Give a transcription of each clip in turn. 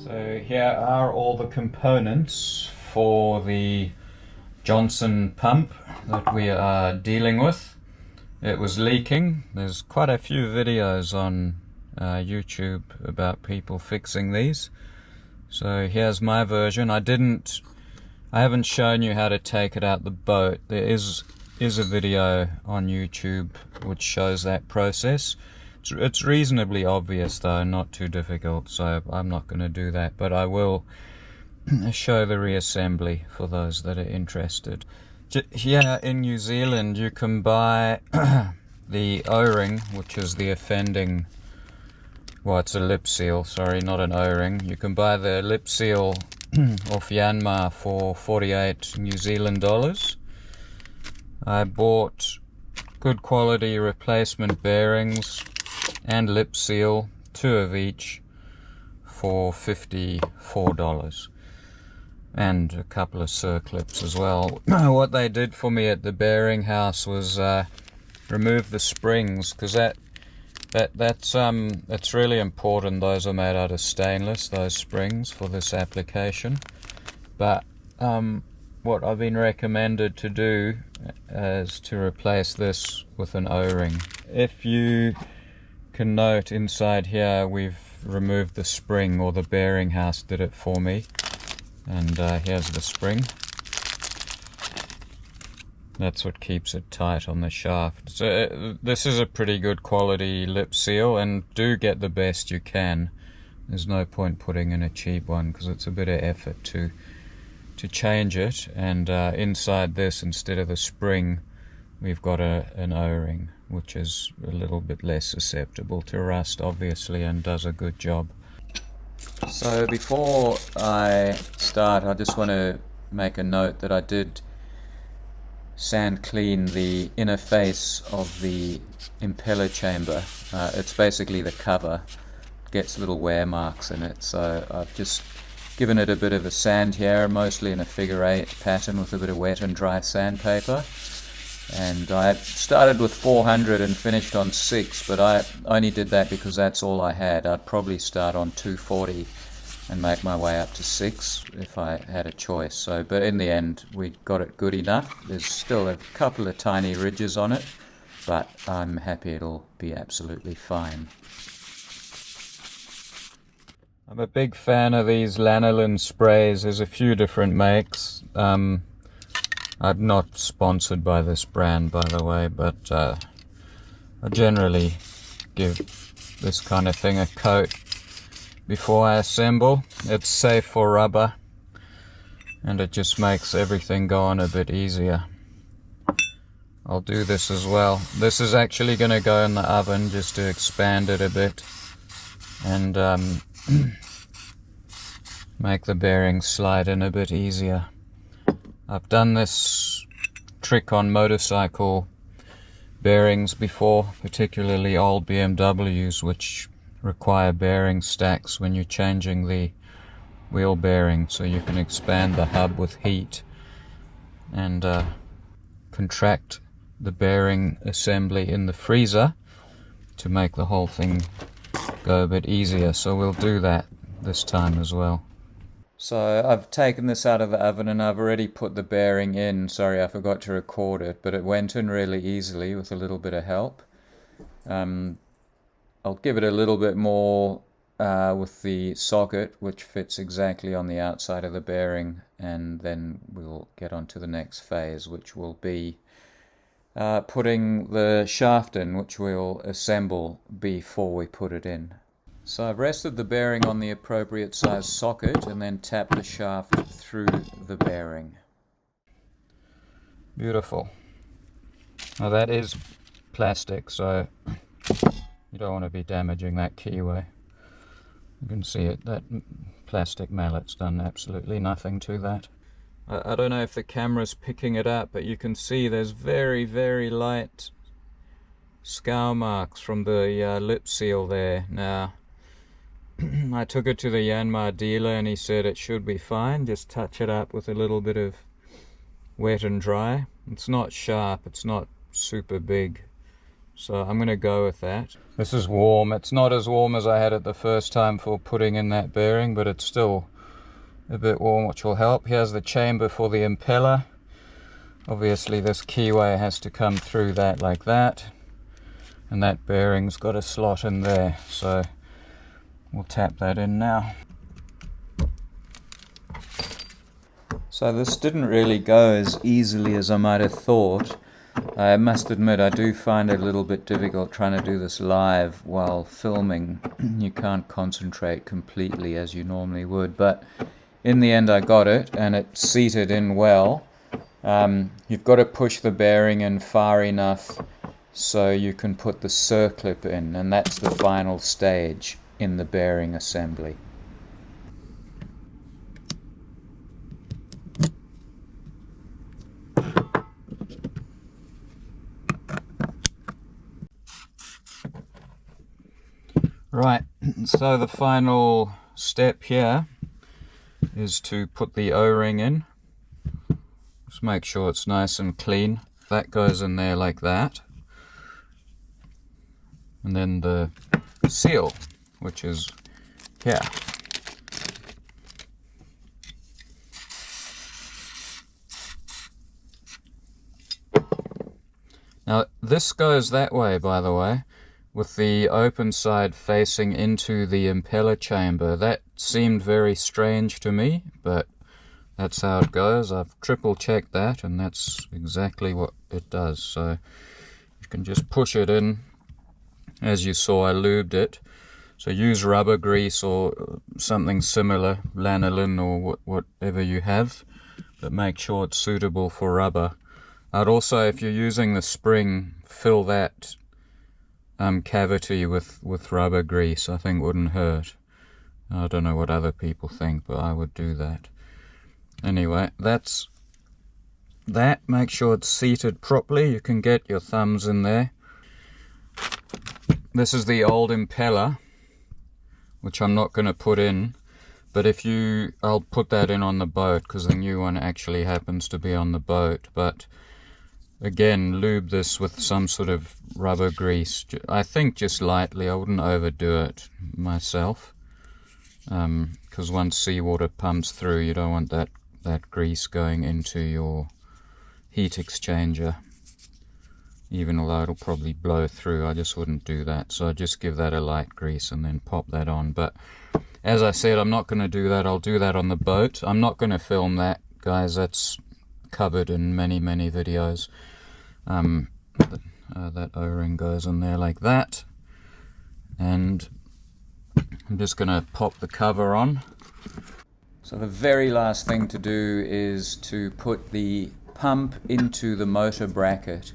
So here are all the components for the Johnson pump that we are dealing with. It was leaking. There's quite a few videos on YouTube about people fixing these. So here's my version. I haven't shown you how to take it out the boat. There is a video on YouTube which shows that process. It's reasonably obvious though, not too difficult, so I'm not going to do that, but I will show the reassembly for those that are interested. Here in New Zealand you can buy the O-ring, which is the offending, well, it's a lip seal, sorry, not an O-ring. You can buy the lip seal off Yanmar for 48 New Zealand dollars. I bought good quality replacement bearings and lip seal, 2 of each, for $54, and a couple of circlips as well. What they did for me at the bearing house was remove the springs, because that's really important. Those are made out of stainless, those springs, for this application. But what I've been recommended to do is to replace this with an O-ring. If you can note inside here, we've removed the spring, or the bearing house did it for me, and here's the spring. That's what keeps it tight on the shaft. So this is a pretty good quality lip seal, and do get the best you can. There's no point putting in a cheap one because it's a bit of effort to change it. And inside this, instead of the spring, we've got an O-ring, which is a little bit less susceptible to rust, obviously, and does a good job. So before I start, I just want to make a note that I did sand clean the inner face of the impeller chamber. It's basically the cover. It gets little wear marks in it, so I've just given it a bit of a sand here, mostly in a figure 8 pattern with a bit of wet and dry sandpaper. And I started with 400 and finished on 6, but I only did that because that's all I had. I'd probably start on 240 and make my way up to 6 if I had a choice. So, but in the end, we got it good enough. There's still a couple of tiny ridges on it, but I'm happy it'll be absolutely fine. I'm a big fan of these lanolin sprays. There's a few different makes. I'm not sponsored by this brand, by the way, but I generally give this kind of thing a coat before I assemble. It's safe for rubber, and it just makes everything go on a bit easier. I'll do this as well. This is actually going to go in the oven just to expand it a bit and make the bearings slide in a bit easier. I've done this trick on motorcycle bearings before, particularly old BMWs, which require bearing stacks when you're changing the wheel bearing, so you can expand the hub with heat and contract the bearing assembly in the freezer to make the whole thing go a bit easier. So we'll do that this time as well. So I've taken this out of the oven and I've already put the bearing in. Sorry, I forgot to record it, but it went in really easily with a little bit of help. I'll give it a little bit more with the socket, which fits exactly on the outside of the bearing, and then we'll get on to the next phase, which will be putting the shaft in, which we'll assemble before we put it in. So I've rested the bearing on the appropriate size socket and then tapped the shaft through the bearing. Beautiful. Now that is plastic, so you don't want to be damaging that keyway. You can see it, that plastic mallet's done absolutely nothing to that. I don't know if the camera's picking it up, but you can see there's very, very light scour marks from the lip seal there. Now, I took it to the Yanmar dealer and he said it should be fine. Just touch it up with a little bit of wet and dry. It's not sharp, it's not super big, So I'm going to go with that. This is warm. It's not as warm as I had it the first time for putting in that bearing, but it's still a bit warm, which will help. Here's the chamber for the impeller. Obviously this keyway has to come through that like that, and that bearing's got a slot in there, so we'll tap that in now. So this didn't really go as easily as I might have thought. I must admit I do find it a little bit difficult trying to do this live while filming. You can't concentrate completely as you normally would, but in the end I got it, and it seated in well. You've got to push the bearing in far enough so you can put the circlip in, and that's the final stage in the bearing assembly. Right, so the final step here is to put the O-ring in. Just make sure it's nice and clean. That goes in there like that. And then the seal, which is here. Now this goes that way, by the way, with the open side facing into the impeller chamber. That seemed very strange to me, but that's how it goes. I've triple checked that, and that's exactly what it does. So you can just push it in. As you saw, I lubed it. So use rubber grease or something similar, lanolin or whatever you have, but make sure it's suitable for rubber. I'd also, if you're using the spring, fill that cavity with rubber grease. I think wouldn't hurt. I don't know what other people think, but I would do that. Anyway, that's that. Make sure it's seated properly. You can get your thumbs in there. This is the old impeller, which I'm not going to put in, but I'll put that in on the boat, because the new one actually happens to be on the boat. But again, lube this with some sort of rubber grease. I think just lightly. I wouldn't overdo it myself, because once seawater pumps through, you don't want that grease going into your heat exchanger, even although it'll probably blow through. I just wouldn't do that. So I just give that a light grease and then pop that on. But as I said, I'm not going to do that. I'll do that on the boat. I'm not going to film that, guys. That's covered in many videos. That O-ring goes in there like that, and I'm just going to pop the cover on. So the very last thing to do is to put the pump into the motor bracket.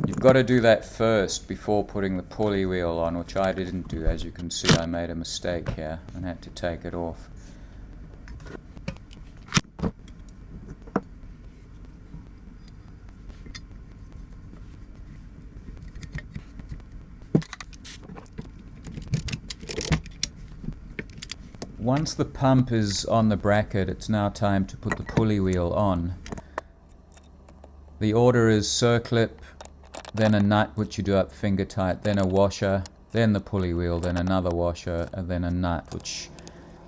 You've got to do that first before putting the pulley wheel on, which I didn't do. As you can see, I made a mistake here and had to take it off. Once the pump is on the bracket, it's now time to put the pulley wheel on. The order is circlip, then a nut which you do up finger tight, then a washer, then the pulley wheel, then another washer, and then a nut,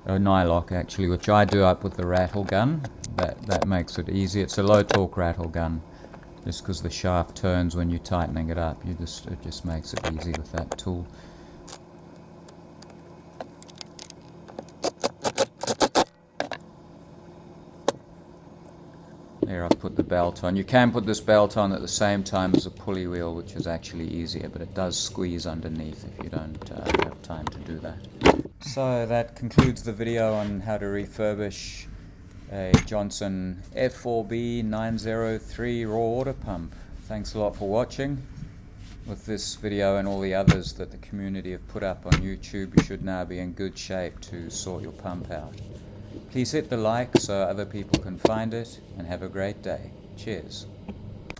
a nylock actually, which I do up with the rattle gun. That makes it easy. It's a low torque rattle gun, just because the shaft turns when you're tightening it up. It just makes it easy with that tool. There, I've put the belt on. You can put this belt on at the same time as a pulley wheel, which is actually easier, but it does squeeze underneath if you don't have time to do that. So that concludes the video on how to refurbish a Johnson F4B-903 raw water pump. Thanks a lot for watching. With this video and all the others that the community have put up on YouTube, you should now be in good shape to sort your pump out. Please hit the like so other people can find it, and have a great day. Cheers.